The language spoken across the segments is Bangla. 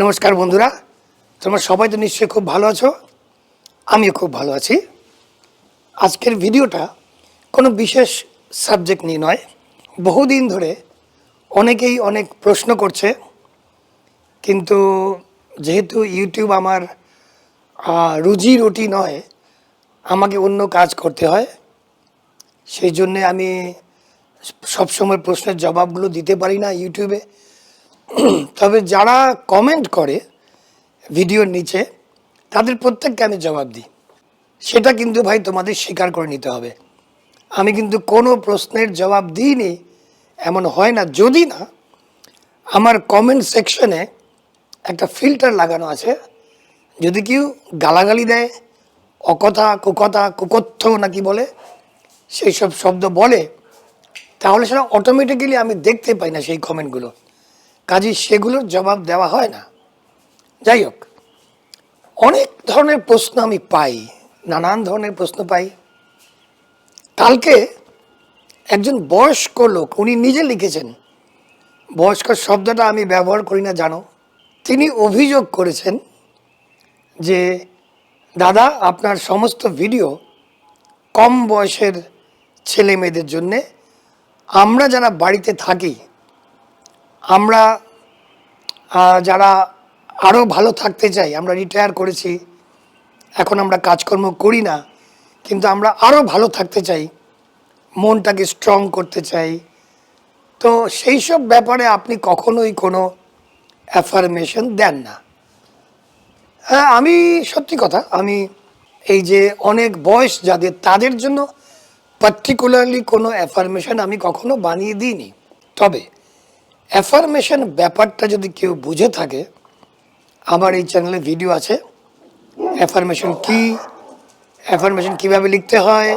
নমস্কার বন্ধুরা, তোমরা সবাই তো নিশ্চয়ই খুব ভালো আছো। আমিও খুব ভালো আছি। আজকের ভিডিওটা কোনো বিশেষ সাবজেক্ট নিয়ে নয়। বহুদিন ধরে অনেকেই অনেক প্রশ্ন করছে, কিন্তু যেহেতু ইউটিউব আমার রুজি রুটি নয়, আমাকে অন্য কাজ করতে হয়। সেই জন্যে আমি সবসময় প্রশ্নের জবাবগুলো দিতে পারি না ইউটিউবে। তবে যারা কমেন্ট করে ভিডিওর নিচে, তাদের প্রত্যেককে আমি জবাব দিই। সেটা কিন্তু ভাই তোমাদের স্বীকার করে নিতে হবে। আমি কিন্তু কোনো প্রশ্নের জবাব দিইনি এমন হয় না, যদি না আমার কমেন্ট সেকশনে একটা ফিল্টার লাগানো আছে। যদি কেউ গালাগালি দেয়, অকথা কুকথা কুকথ্য নাকি বলে, সেই সব শব্দ বলে, তাহলে সেটা অটোমেটিক্যালি আমি দেখতে পাই না সেই কমেন্টগুলো, কাজেই সেগুলোর জবাব দেওয়া হয় না। যাই হোক, অনেক ধরনের প্রশ্ন আমি পাই, নানান ধরনের প্রশ্ন পাই। কালকে একজন বয়স্ক লোক, উনি নিজে লিখেছেন, বয়স্ক শব্দটা আমি ব্যবহার করি না জানো, তিনি অভিযোগ করেছেন যে দাদা, আপনার সমস্ত ভিডিও কম বয়সের ছেলে মেয়েদের জন্যে। আমরা যারা বাড়িতে থাকি, আমরা যারা আরও ভালো থাকতে চাই, আমরা রিটায়ার করেছি, এখন আমরা কাজকর্ম করি না, কিন্তু আমরা আরও ভালো থাকতে চাই, মনটাকে স্ট্রং করতে চাই, তো সেই সব ব্যাপারে আপনি কখনোই কোনো অ্যাফার্মেশন দেন না। হ্যাঁ, আমি সত্যি কথা, আমি এই যে অনেক বয়স যাদের, তাদের জন্য পার্টিকুলারলি কোনো অ্যাফার্মেশন আমি কখনো বানিয়ে দিইনি। তবে অ্যাফার্মেশন ব্যাপারটা যদি কেউ বুঝে থাকে, আমার এই চ্যানেলে ভিডিও আছে, অ্যাফার্মেশন কি, অ্যাফার্মেশন কীভাবে লিখতে হয়,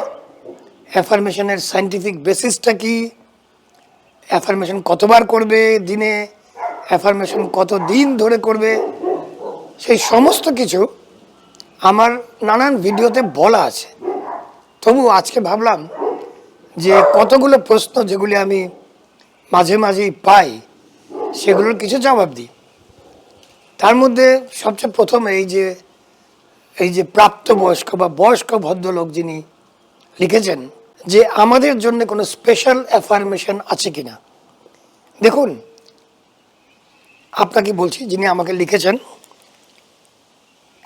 অ্যাফার্মেশনের সায়েন্টিফিক বেসিসটা কি, অ্যাফার্মেশন কতবার করবে দিনে, অ্যাফার্মেশন কত দিন ধরে করবে, সেই সমস্ত কিছু আমার নানান ভিডিওতে বলা আছে। তবু আজকে ভাবলাম যে কতগুলো প্রশ্ন যেগুলি আমি মাঝে মাঝেই পাই, সেগুলোর কিছু জবাব দিই। তার মধ্যে সবচেয়ে প্রথম এই যে প্রাপ্তবয়স্ক বা বয়স্ক ভদ্রলোক যিনি লিখেছেন যে আমাদের জন্য কোনো স্পেশাল অ্যাফার্মেশন আছে কিনা। দেখুন, আপনাকে বলছি, যিনি আমাকে লিখেছেন,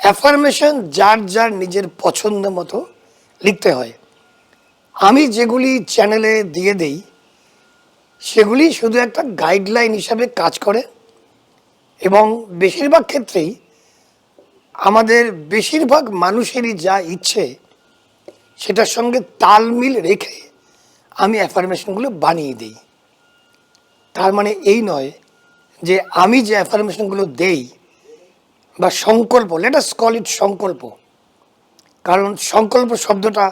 অ্যাফার্মেশন যার যার নিজের পছন্দ মতো লিখতে হয়। আমি যেগুলি চ্যানেলে দিয়ে দেই, সেগুলি শুধু একটা গাইডলাইন হিসাবে কাজ করে, এবং বেশিরভাগ ক্ষেত্রেই আমাদের বেশিরভাগ মানুষেরই যা ইচ্ছে সেটার সঙ্গে তালমিল রেখে আমি অ্যাফার্মেশনগুলো বানিয়ে দিই। তার মানে এই নয় যে আমি যে অ্যাফার্মেশনগুলো দেই বা সংকল্প, লেট আস কল ইট সংকল্প, কারণ সংকল্প শব্দটা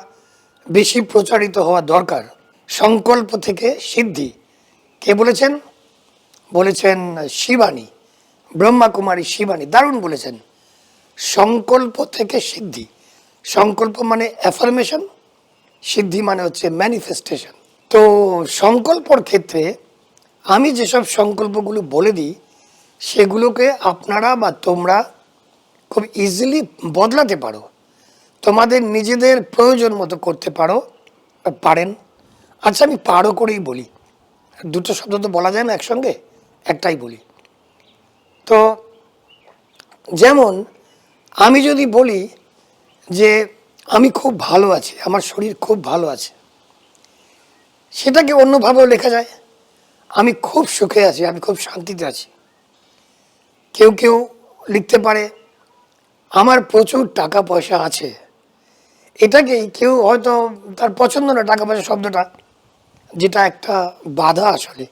বেশি প্রচারিত হওয়া দরকার। সংকল্প থেকে সিদ্ধি কে বলেছেন? বলেছেন শিবানী, ব্রহ্মাকুমারী শিবানী, দারুণ বলেছেন। সংকল্প থেকে সিদ্ধি, সংকল্প মানে অ্যাফার্মেশন, সিদ্ধি মানে হচ্ছে ম্যানিফেস্টেশন। তো সংকল্পর ক্ষেত্রে আমি যেসব সংকল্পগুলো বলে দিই, সেগুলোকে আপনারা বা তোমরা খুব ইজিলি বদলাতে পারো, তোমাদের নিজেদের প্রয়োজন মতো করতে পারো, পারেন। আচ্ছা, আমি পারো করেই বলি, দুটো শব্দ তো বলা যায় না একসঙ্গে, একটাই বলি। তো যেমন আমি যদি বলি যে আমি খুব ভালো আছি, আমার শরীর খুব ভালো আছে, সেটাকে অন্যভাবেও লেখা যায়, আমি খুব সুখে আছি, আমি খুব শান্তিতে আছি। কেউ কেউ লিখতে পারে আমার প্রচুর টাকা পয়সা আছে। এটাকেই কেউ হয়তো তার পছন্দ না টাকা পয়সা শব্দটা, যেটা একটা বাধা আসলে।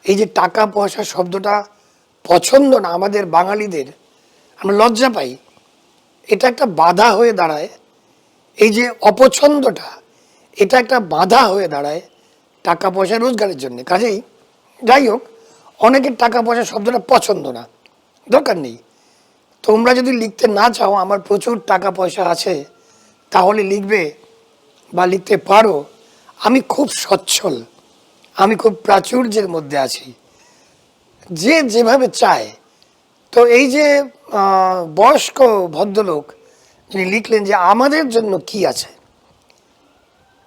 এই যে টাকা পয়সা শব্দটা পছন্দ না আমাদের বাঙালিদের, আমরা লজ্জা পাই, এটা একটা বাধা হয়ে দাঁড়ায়। এই যে অপছন্দটা, এটা একটা বাধা হয়ে দাঁড়ায় টাকা পয়সা রোজগারের জন্য। কাজেই যাই হোক, অনেকের টাকা পয়সা শব্দটা পছন্দ না, দরকার নেই। তোমরা যদি লিখতে না চাও আমার প্রচুর টাকা পয়সা আছে, তাহলে লিখবে বা লিখতে পারো আমি খুব সচ্ছল, আমি খুব প্রাচুর্যের মধ্যে আছি। যে যেভাবে চায় তো এই যে বয়স্ক ভদ্রলোক যিনি লিখলেন যে আমাদের জন্য কি আছে,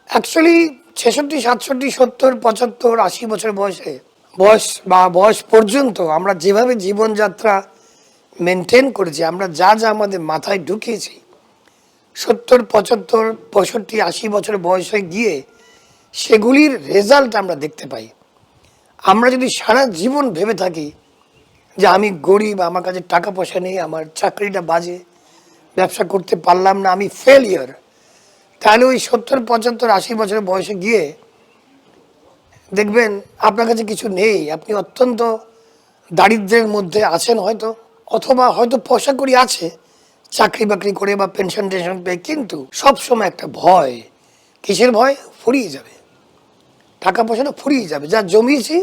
অ্যাকচুয়ালি 66, 67, 70, 75, 80 বছর বয়স পর্যন্ত আমরা যেভাবে জীবনযাত্রা মেনটেন করেছি, আমরা যা যা আমাদের মাথায় ঢুকিয়েছি, 70, 75, 65, 80 বছর বয়সে গিয়ে সেগুলির রেজাল্ট আমরা দেখতে পাই। আমরা যদি সারা জীবন ভেবে থাকি যে আমি গরিব, আমার কাছে টাকা পয়সা নেই, আমার চাকরিটা বাজে, ব্যবসা করতে পারলাম না, আমি ফেলিয়ার, তাহলে ওই 70, 75, 80 বছর বয়সে গিয়ে দেখবেন আপনার কাছে কিছু নেই, আপনি অত্যন্ত দারিদ্র্যের মধ্যে আছেন হয়তো, অথবা হয়তো পয়সা করি আছে চাকরি বাকরি করে বা পেনশন টেনশন পেয়ে, কিন্তু সবসময় একটা ভয়। কিসের ভয়? ফুরিয়ে যাবে, টাকা পয়সাটা ফুরিয়ে যাবে, যা জমিয়েছি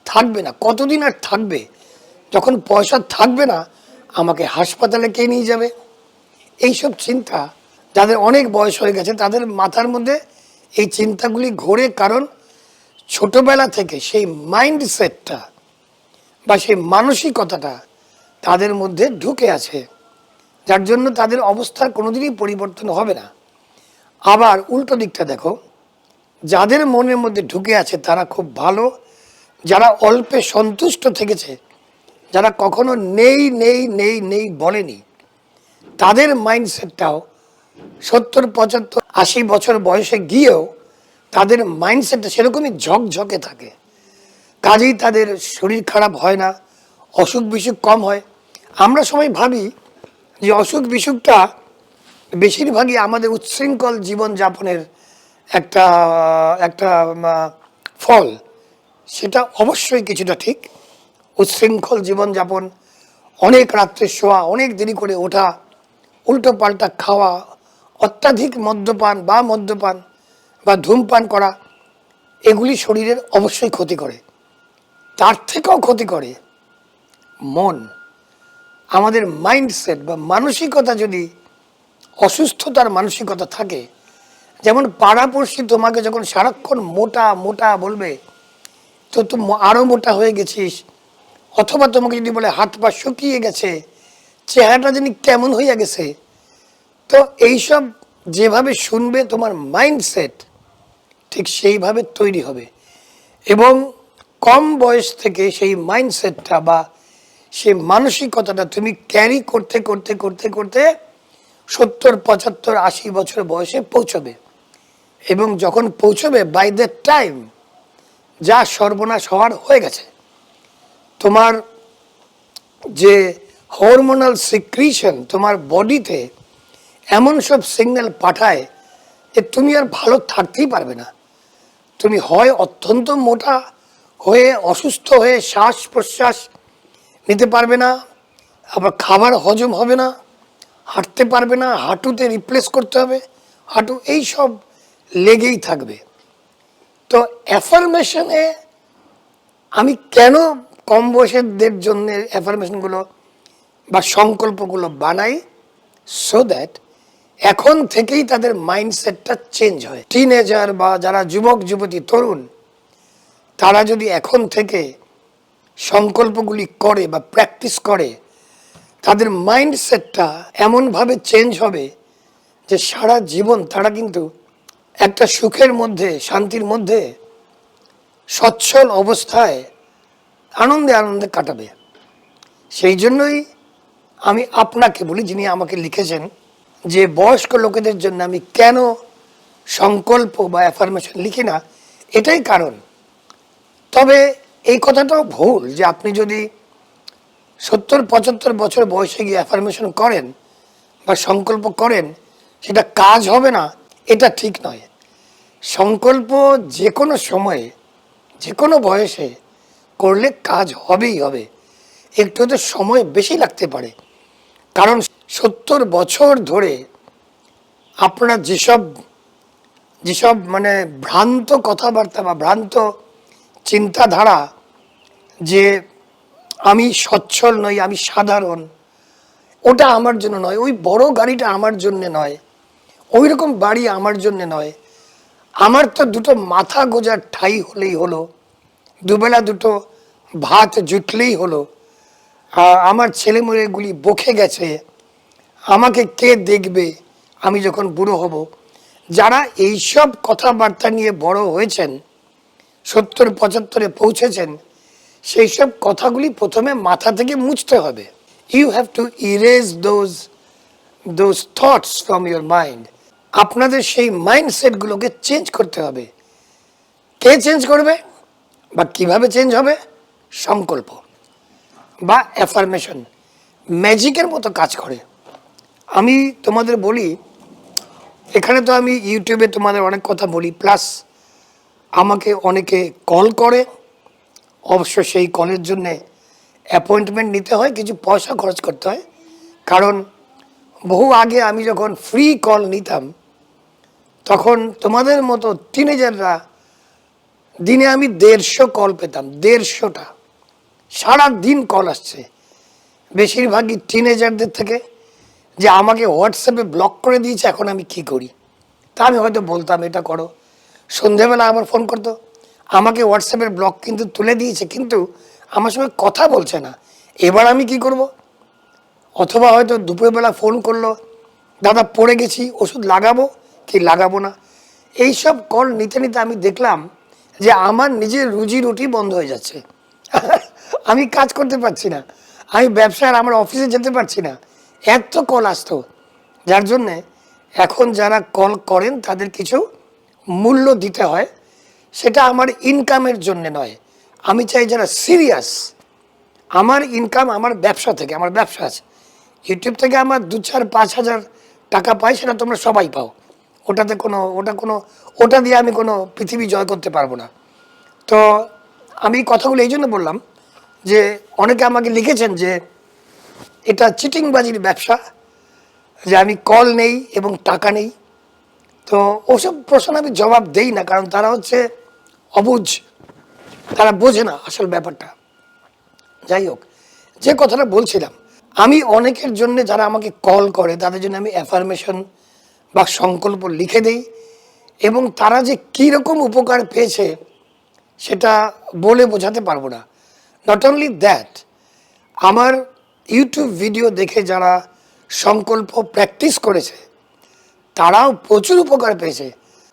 থাকবে না। কতদিন আর থাকবে? যখন পয়সা থাকবে না, আমাকে হাসপাতালে কে নিয়ে যাবে? এইসব চিন্তা যাদের অনেক বয়স হয়ে গেছে তাদের মাথার মধ্যে এই চিন্তাগুলি ঘোরে, কারণ ছোটবেলা থেকে সেই মাইন্ডসেটটা বা সেই মানসিকতাটা তাদের মধ্যে ঢুকে আছে, যার জন্য তাদের অবস্থার কোনোদিনই পরিবর্তন হবে না। আবার উল্টো দিকটা দেখো, যাদের মনের মধ্যে ঢুকে আছে তারা খুব ভালো, যারা অল্পে সন্তুষ্ট থেকেছে, যারা কখনো নেই নেই নেই নেই বলেনি, তাদের মাইন্ডসেটটাও 70, 75, 80 বছর বয়সে গিয়েও তাদের মাইন্ডসেটটা সেরকমই ঝকঝকে থাকে। কাজেই তাদের শরীর খারাপ হয় না, অসুখ বিসুখ কম হয়। আমরা সবাই ভাবি যে অসুখ বিসুখটা বেশিরভাগই আমাদের উচ্ছৃঙ্খল জীবনযাপনের একটা একটা ফল। সেটা অবশ্যই কিছুটা ঠিক। উচ্ছৃঙ্খল জীবনযাপন, অনেক রাত্রে শোয়া, অনেক দেরি করে ওঠা, উল্টো পাল্টা খাওয়া, অত্যাধিক মদ্যপান বা ধূমপান করা, এগুলি শরীরের অবশ্যই ক্ষতি করে। তার থেকেও ক্ষতি করে মন। আমাদের মাইন্ডসেট বা মানসিকতা যদি অসুস্থতার মানসিকতা থাকে, যেমন পাড়াপড়শি তোমাকে যখন সারাক্ষণ মোটা মোটা বলবে, তো তুমি আরও মোটা হয়ে গেছিস, অথবা তোমাকে যদি বলে হাত পা শুকিয়ে গেছে, চেহারাটা যেন কেমন হইয়া গেছে, তো এইসব যেভাবে শুনবে তোমার মাইন্ডসেট ঠিক সেইভাবে তৈরি হবে। এবং কম বয়স থেকে সেই মাইন্ডসেটটা বা সেই মানসিকতাটা তুমি ক্যারি করতে করতে করতে করতে 70, 75, 80 বছর বয়সে পৌঁছবে। এবং যখন পৌঁছবে, বাই দ্যাট টাইম যা সর্বনাশ হওয়ার হয়ে গেছে। তোমার যে হরমোনাল সিক্রিশন তোমার বডিতে এমন সব সিগন্যাল পাঠায় যে তুমি আর ভালো থাকতেই পারবে না। তুমি হয় অত্যন্ত মোটা হয়ে অসুস্থ হয়ে শ্বাস প্রশ্বাস নিতে পারবে না, আবার খাবার হজম হবে না, হাঁটতে পারবে না, হাঁটুতে রিপ্লেস করতে হবে হাঁটু, এই সব লেগেই থাকবে। তো অ্যাফার্মেশনে আমি কেন কম বয়সের জন্য অ্যাফার্মেশনগুলো বা সংকল্পগুলো বানাই, সো দ্যাট এখন থেকেই তাদের মাইন্ডসেটটা চেঞ্জ হয়। টিনেজার বা যারা যুবক যুবতী তরুণ, তারা যদি এখন থেকে সংকল্পগুলি করে বা প্র্যাকটিস করে, তাদের মাইন্ডসেটটা এমনভাবে চেঞ্জ হবে যে সারা জীবন তারা কিন্তু একটা সুখের মধ্যে, শান্তির মধ্যে, সচ্ছল অবস্থায় আনন্দে আনন্দে কাটাবে। সেই জন্যই আমি আপনাকে বলি, যিনি আমাকে লিখেছেন, যে বয়স্ক লোকেদের জন্য আমি কেন সংকল্প বা অ্যাফার্মেশন লিখি না, এটাই কারণ। তবে এই কথাটাও ভুল যে আপনি যদি 70, 75 বছর বয়সে গিয়ে অ্যাফার্মেশন করেন বা সংকল্প করেন সেটা কাজ হবে না, এটা ঠিক নয়। সংকল্প যে কোনো সময়ে, যে কোনো বয়সে করলে কাজ হবেই হবে। একটু তো সময় বেশি লাগতে পারে, কারণ 70 বছর ধরে আপনারা যেসব মানে ভ্রান্ত কথাবার্তা বা ভ্রান্ত চিন্তাধারা, যে আমি সচ্ছল নই, আমি সাধারণ, ওটা আমার জন্য নয়, ওই বড় গাড়িটা আমার জন্য নয়, ওই রকম বাড়ি আমার জন্য নয়, আমার তো দুটো মাথা গোজার ঠাই হলেই হলো, দুবেলা দুটো ভাত জুটলেই হলো, আমার ছেলেমেয়েগুলি বকে গেছে, আমাকে কে দেখবে আমি যখন বুড়ো হব। যারা এইসব কথাবার্তা নিয়ে বড় হয়েছেন, 70-75-এ পৌঁছেছেন, সেই সব কথাগুলি প্রথমে মাথা থেকে মুছতে হবে। You have to erase those thoughts from your mind. আপনাদের সেই মাইন্ডসেটগুলোকে চেঞ্জ করতে হবে। কে চেঞ্জ করবে বা কিভাবে চেঞ্জ হবে? সংকল্প বা অ্যাফার্মেশন ম্যাজিকের মতো কাজ করে। আমি তোমাদের বলি, এখানে তো আমি ইউটিউবে তোমাদের অনেক কথা বলি, প্লাস আমাকে অনেকে কল করে। অবশ্য সেই কলের জন্যে অ্যাপয়েন্টমেন্ট নিতে হয়, কিছু পয়সা খরচ করতে হয়। কারণ বহু আগে আমি যখন ফ্রি কল নিতাম, তখন তোমাদের মতো টিনেজাররা দিনে আমি 150 কল পেতাম, 150টা। সারা দিন কল আসছে, বেশিরভাগই টিনেজারদের থেকে, যে আমাকে হোয়াটসঅ্যাপে ব্লক করে দিয়েছে, এখন আমি কি করি। তা আমি হয়তো বলতাম এটা করো। সন্ধেবেলা আমার ফোন করতো, আমাকে হোয়াটসঅ্যাপের ব্লক কিন্তু তুলে দিয়েছে, কিন্তু আমার সঙ্গে কথা বলছে না, এবার আমি কি করব। অথবা হয়তো দুপুরবেলা ফোন করলো, দাদা পড়ে গেছি, ওষুধ লাগাবো কি লাগাবো না। এইসব কল নিতে নিতে আমি দেখলাম যে আমার নিজের রুজি রুটি বন্ধ হয়ে যাচ্ছে। আমি কাজ করতে পারছি না, আমি ব্যবসার আমার অফিসে যেতে পারছি না, এত কল আসতো। যার জন্যে এখন যারা কল করেন তাদের কিছু মূল্য দিতে হয়। সেটা আমার ইনকামের জন্য নয়। আমি চাই যারা সিরিয়াস, আমার ইনকাম আমার ব্যবসা থেকে, আমার ব্যবসা আছে, ইউটিউব থেকে আমার 2-4-5 হাজার টাকা পাই, সেটা তোমরা সবাই পাও। ওটা দিয়ে আমি কোনো পৃথিবী জয় করতে পারবো না। তো আমি কথাগুলো এই জন্য বললাম যে অনেকে আমাকে লিখেছেন যে এটা চিটিংবাজির ব্যবসা, যে আমি কল নেই এবং টাকা নেই। তো ওসব প্রশ্ন আমি জবাব দেই না, কারণ তারা হচ্ছে অবুঝ, তারা বোঝে না আসল ব্যাপারটা। যাই হোক, যে কথাটা বলছিলাম, আমি অনেকের জন্য, যারা আমাকে কল করে তাদের জন্য আমি অ্যাফার্মেশন বা সংকল্প লিখে দেই, এবং তারা যে কীরকম উপকার পেয়েছে সেটা বলে বোঝাতে পারবো না। নট অনলি দ্যাট, আমার ইউটিউব ভিডিও দেখে যারা সংকল্প প্র্যাকটিস করেছে তারাও প্রচুর উপকার পেয়েছে।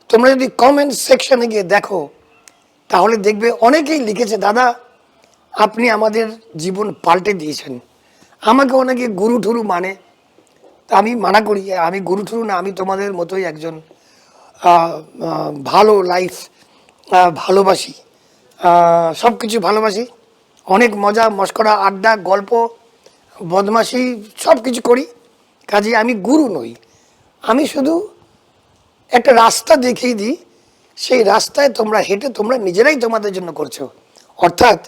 তোমরা যদি কমেন্ট সেকশনে গিয়ে দেখো, তাহলে দেখবে অনেকেই লিখেছে, দাদা আপনি আমাদের জীবন পাল্টে দিয়েছেন। আমাকে অনেকে গুরু ঠুরু মানে, তা আমি মানা করি, আমি গুরু ঠুরু না, আমি তোমাদের মতোই একজন ভালো লাইফ ভালোবাসি, সব কিছু ভালোবাসি, অনেক মজা মস্করা আড্ডা গল্প বদমাশি সব কিছু করি। কাজে আমি গুরু নই, আমি শুধু একটা রাস্তা দেখিয়ে দিই, সেই রাস্তায় তোমরা হেঁটে তোমরা নিজেরাই তোমাদের জন্য করছো। অর্থাৎ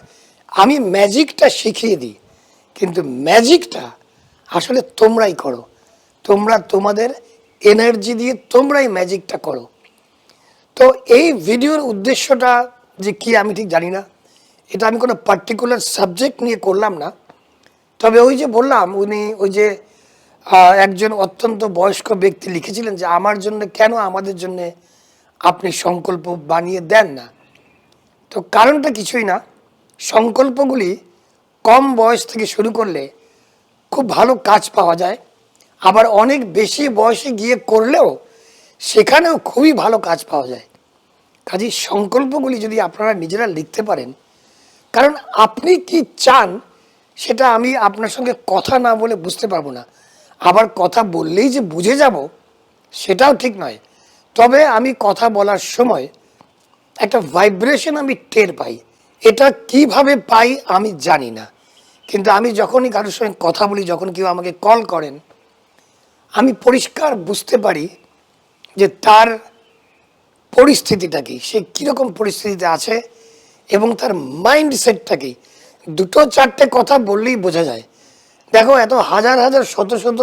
আমি ম্যাজিকটা শিখিয়ে দিই, কিন্তু ম্যাজিকটা আসলে তোমরাই করো। তোমরা তোমাদের এনার্জি দিয়ে তোমরাই ম্যাজিকটা করো। তো এই ভিডিওর উদ্দেশ্যটা যে কি আমি ঠিক জানি না, এটা আমি কোনো পার্টিকুলার সাবজেক্ট নিয়ে করলাম না। তবে ওই যে বললাম, উনি ওই যে একজন অত্যন্ত বয়স্ক ব্যক্তি লিখেছিলেন যে আমার জন্য কেন আমাদের জন্য আপনি সংকল্প বানিয়ে দেন না। তো কারণটা কিছুই না, সংকল্পগুলি কম বয়স থেকে শুরু করলে খুব ভালো কাজ পাওয়া যায়, আবার অনেক বেশি বয়সে গিয়ে করলেও সেখানেও খুবই ভালো কাজ পাওয়া যায়। কাজেই সংকল্পগুলি যদি আপনারা নিজেরা লিখতে পারেন, কারণ আপনি কি চান সেটা আমি আপনার সঙ্গে কথা না বলে বুঝতে পারবো না, আবার কথা বললেই যে বুঝে যাব সেটাও ঠিক নয়। তবে আমি কথা বলার সময় একটা ভাইব্রেশন আমি টের পাই। এটা কিভাবে পাই আমি জানি না, কিন্তু আমি যখনই কারোর সঙ্গে কথা বলি, যখন কেউ আমাকে কল করেন, আমি পরিষ্কার বুঝতে পারি যে তার পরিস্থিতিটা কি, সে কীরকম পরিস্থিতিতে আছে এবং তার মাইন্ডসেটটা কি। 2-4টে কথা বললেই বোঝা যায়। দেখো, এত হাজার হাজার শত শত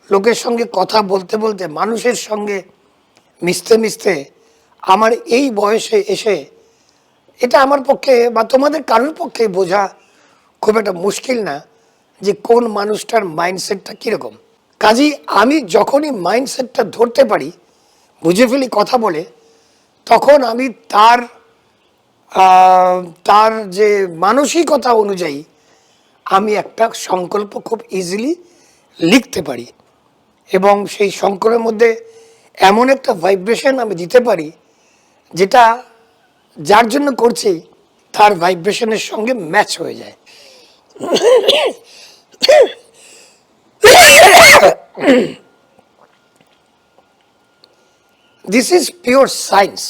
লোকের সঙ্গে কথা বলতে বলতে, মানুষের সঙ্গে মিশতে মিশতে আমার এই বয়সে এসে এটা আমার পক্ষে বা তোমাদের কারোর পক্ষে বোঝা খুব একটা মুশকিল না যে কোন মানুষটার মাইন্ডসেটটা কীরকম। কাজেই আমি যখনই মাইন্ডসেটটা ধরতে পারি, বুঝে ফেলি কথা বলে, তখন আমি তার যে মানসিকতা অনুযায়ী আমি একটা সংকল্প খুব ইজিলি লিখতে পারি এবং সেই সংকল্পের মধ্যে এমন একটা ভাইব্রেশন আমি দিতে পারি যেটা যার জন্য করছি তার ভাইব্রেশনের সঙ্গে ম্যাচ হয়ে যায়। This is pure science.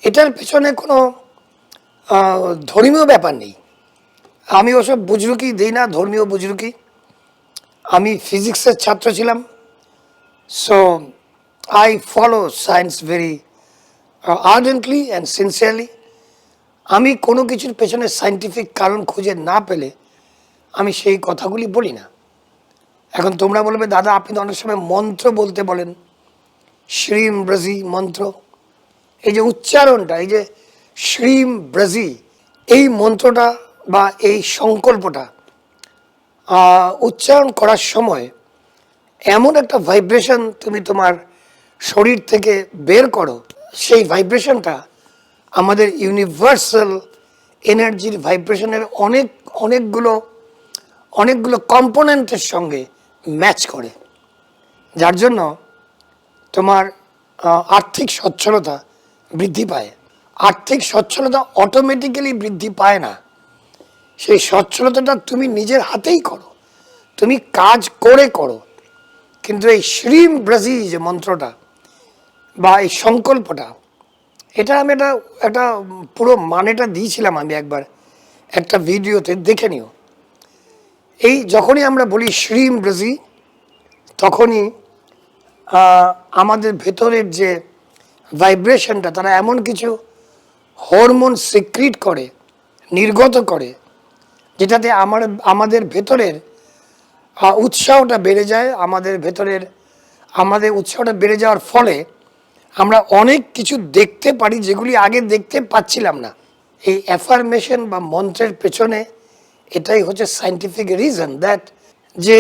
এটার পেছনে কোনো ধর্মীয় ব্যাপার নেই। আমি ওসব বুজরুকি দিই না, ধর্মীয় বুজরুকি। আমি ফিজিক্সের ছাত্র ছিলাম, so I follow science very ardently and sincerely. আমি কোনো কিছুর পেছনে সায়েন্টিফিক কারণ খুঁজে না পেলে আমি সেই কথাগুলি বলি না। এখন তোমরা বলবে, দাদা আপনি তো অনেক সময় মন্ত্র বলতে বলেন, শ্রীম ব্রজি মন্ত্র, এই যে উচ্চারণটা, এই যে শ্রীম ব্রজি, এই মন্ত্রটা বা এই সংকল্পটা উচ্চারণ করার সময় এমন একটা ভাইব্রেশন তুমি তোমার শরীর থেকে বের করো, সেই ভাইব্রেশনটা আমাদের ইউনিভার্সাল এনার্জির ভাইব্রেশনের অনেকগুলো কম্পোনেন্টের সঙ্গে ম্যাচ করে, যার জন্য তোমার আর্থিক সচ্ছলতা বৃদ্ধি পায়। আর্থিক সচ্ছলতা অটোমেটিক্যালি বৃদ্ধি পায় না, সেই সচ্ছলতাটা তুমি নিজের হাতেই করো, তুমি কাজ করে করো। কিন্তু এই শ্রীম ব্রজি যে মন্ত্রটা বা এই সংকল্পটা, এটা আমি একটা পুরো মানেটা দিয়েছিলাম আমি একবার একটা ভিডিওতে, দেখে নিও। এই যখনই আমরা বলি শ্রীম ব্রজি, তখনই আমাদের ভেতরের যে ভাইব্রেশনটা, তারা এমন কিছু হরমোন সিক্রিট করে, নির্গত করে, যেটাতে আমাদের ভেতরের উৎসাহটা বেড়ে যায়। আমাদের উৎসাহটা বেড়ে যাওয়ার ফলে আমরা অনেক কিছু দেখতে পারি যেগুলি আগে দেখতে পাচ্ছিলাম না। এই অ্যাফার্মেশন বা মন্ত্রের পেছনে এটাই হচ্ছে সায়েন্টিফিক রিজন, দ্যাট যে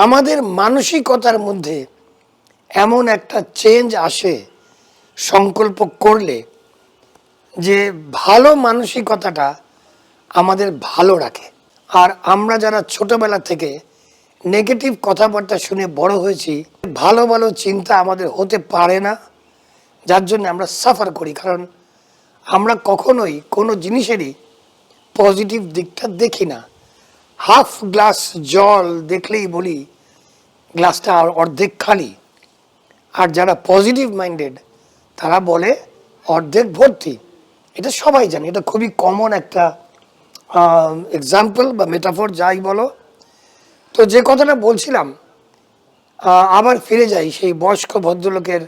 আমাদের মানসিকতার মধ্যে এমন একটা চেঞ্জ আসে সংকল্প করলে, যে ভালো মানসিকতাটা আমাদের ভালো রাখে। আর আমরা যারা ছোটবেলা থেকে নেগেটিভ কথাবার্তা শুনে বড় হয়েছি, ভালো ভালো চিন্তা আমাদের হতে পারে না, যার জন্য আমরা সাফার করি। কারণ আমরা কখনোই কোনো জিনিসেরই পজিটিভ দিকটা দেখি না। হাফ গ্লাস জল দেখলেই বলি গ্লাসটা অর্ধেক খালি, আর যারা পজিটিভ মাইন্ডেড তারা বলে অর্ধেক ভর্তি। এটা সবাই জানে, এটা খুবই কমন একটা এক্সাম্পল বা মেটাফোর, যাই বলো। তো যে কথাটা বলছিলাম, আবার ফিরে যাই সেই বয়স্ক ভদ্রলোকের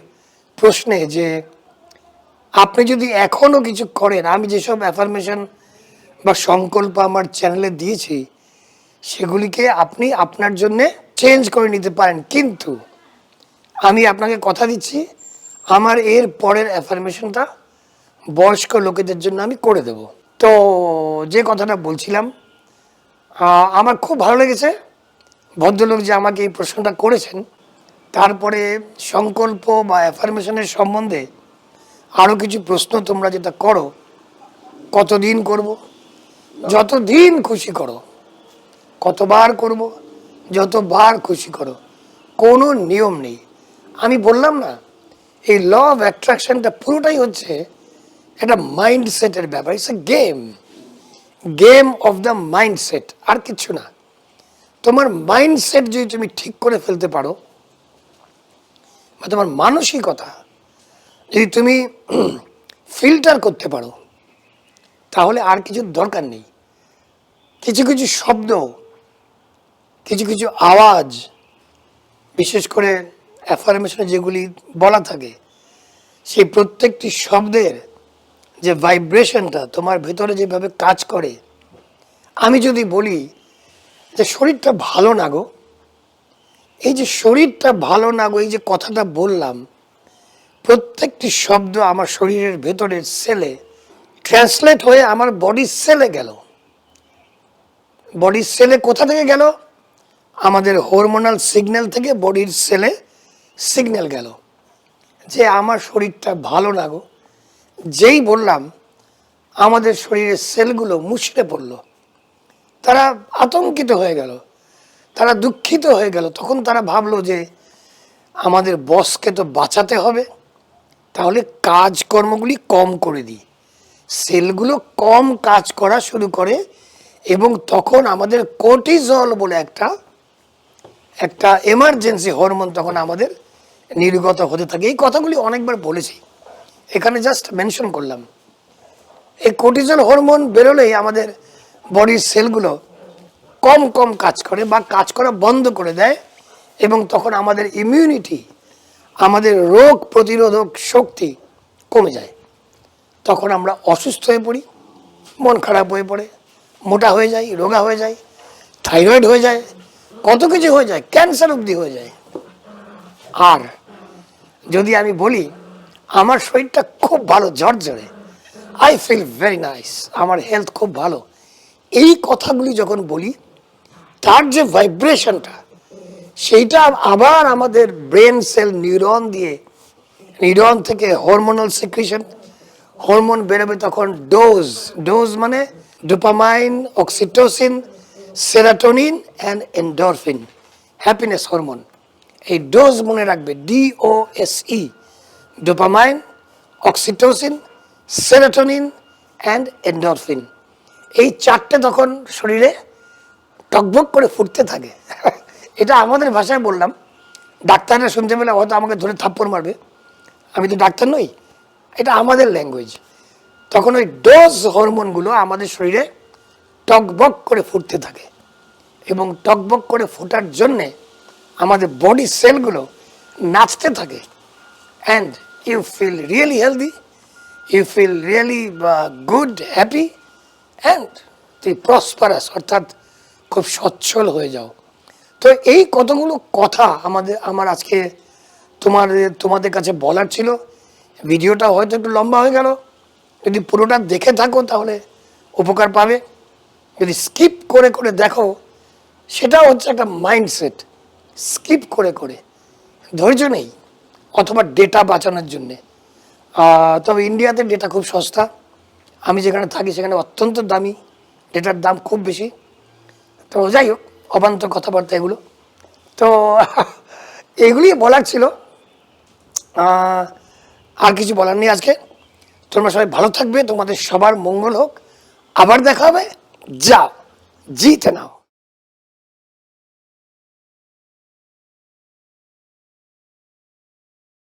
প্রশ্নে, যে আপনি যদি এখনও কিছু করেন, আমি যেসব অ্যাফার্মেশন বা সংকল্প আমার চ্যানেলে দিয়েছি সেগুলিকে আপনি আপনার জন্যে চেঞ্জ করে নিতে পারেন, কিন্তু আমি আপনাকে কথা দিচ্ছি আমার এর পরের অ্যাফার্মেশনটা বয়স্ক লোকেদের জন্য আমি করে দেব। তো যে কথাটা বলছিলাম, আমার খুব ভালো লেগেছে ভদ্রলোক যে আমাকে এই প্রশ্নটা করেছেন। তারপরে সংকল্প বা অ্যাফার্মেশনের সম্বন্ধে আরও কিছু প্রশ্ন তোমরা যেটা করো, কতদিন করব, যতদিন খুশি করো, কতবার করব, যতবার খুশি করো, কোনো নিয়ম নেই। আমি বললাম না, এই ল অফ অ্যাট্রাকশনটা পুরোটাই হচ্ছে একটা মাইন্ডসেটের ব্যাপার। It's a game of the mindset, আর কিছু না। তোমার মাইন্ডসেট যদি তুমি ঠিক করে ফেলতে পারো, বা তোমার মানসিকতা যদি তুমি ফিল্টার করতে পারো, তাহলে আর কিছুর দরকার নেই। কিছু কিছু শব্দ, কিছু কিছু আওয়াজ, বিশেষ করে অ্যাফার্মেশনে যেগুলি বলা থাকে, সেই প্রত্যেকটি শব্দের যে ভাইব্রেশনটা তোমার ভেতরে যেভাবে কাজ করে। আমি যদি বলি যে শরীরটা ভালো না গো, এই যে শরীরটা ভালো না গো, এই যে কথাটা বললাম, প্রত্যেকটি শব্দ আমার শরীরের ভেতরের সেলে ট্রান্সলেট হয়ে আমার বডির সেলে গেল। বডির সেলে কোথা থেকে গেল? আমাদের হরমোনাল সিগন্যাল থেকে বডির সেলে সিগন্যাল গেল যে আমার শরীরটা ভালো না গো। যেই বললাম, আমাদের শরীরের সেলগুলো মুছড়ে পড়লো। তারা আতঙ্কিত হয়ে গেল, তারা দুঃখিত হয়ে গেল। তখন তারা ভাবলো যে আমাদের বসকে তো বাঁচাতে হবে, তাহলে কাজকর্মগুলি কম করে দিই। সেলগুলো কম কাজ করা শুরু করে এবং তখন আমাদের কর্টিজল বলে একটা এমার্জেন্সি হরমোন তখন আমাদের নির্গত হতে থাকে। এই কথাগুলি অনেকবার বলেছি, এখানে জাস্ট মেনশন করলাম। এই কর্টিজল হরমোন বেরোলেই আমাদের বডির সেলগুলো কম কম কাজ করে বা কাজ করা বন্ধ করে দেয় এবং তখন আমাদের ইমিউনিটি, আমাদের রোগ প্রতিরোধক শক্তি কমে যায়। তখন আমরা অসুস্থ হয়ে পড়ি, মন খারাপ হয়ে পড়ে, মোটা হয়ে যায়, রোগা হয়ে যায়, থাইরয়েড হয়ে যায়, কত কিছু হয়ে যায়, ক্যান্সার অবধি হয়ে যায়। আর যদি আমি বলি আমার শরীরটা খুব ভালো, ঝরঝরে, আই ফিল ভেরি নাইস, আমার হেলথ খুব ভালো, এই কথাগুলি যখন বলি তার যে ভাইব্রেশনটা সেইটা আবার আমাদের ব্রেন সেল নিউরন থেকে হরমোনাল সিক্রিশন, হরমোন বেরোবে তখন ডোজ মানে dopamine, oxytocin, serotonin and endorphin, happiness hormone. এই ডোজ মনে রাখবে, DOSE, dopamine, oxytocin, serotonin and endorphin. এই চারটে তখন শরীরে টকবক করে ফুটতে থাকে। এটা আমাদের ভাষায় বললাম, ডাক্তাররা শুনতে পেলে হয়তো আমাকে ধরে থাপ্পড় মারবে, আমি তো ডাক্তার নই, এটা আমাদের ল্যাঙ্গুয়েজ। তখন ওই ডোজ হরমোনগুলো আমাদের শরীরে টকবক করে ফুটতে থাকে এবং টকবক করে ফোটার জন্যে আমাদের বডি সেলগুলো নাচতে থাকে। And you feel really healthy, you feel really good, happy and তুই প্রসপারাস, অর্থাৎ খুব সচ্ছল হয়ে যাও। তো এই কতগুলো কথা আমার আজকে তোমাদের কাছে বলার ছিল। ভিডিওটা হয়তো একটু লম্বা হয়ে গেল, যদি পুরোটা দেখে থাকো তাহলে উপকার পাবে। যদি স্কিপ করে করে দেখো সেটাও হচ্ছে একটা মাইন্ডসেট। স্কিপ করে করে ধৈর্য নেই, অথবা ডেটা বাঁচানোর জন্যে। তবে ইন্ডিয়াতে ডেটা খুব সস্তা, আমি যেখানে থাকি সেখানে অত্যন্ত দামি, ডেটার দাম খুব বেশি। তো যাই হোক, অবান্তর কথাবার্তা এগুলো। তো এগুলি বলার ছিল, আর কিছু বলার নেই আজকে। তোমরা সবাই ভালো থাকবে, তোমাদের সবার মঙ্গল হোক, আবার দেখা হবে। যাও, জিতে নাও।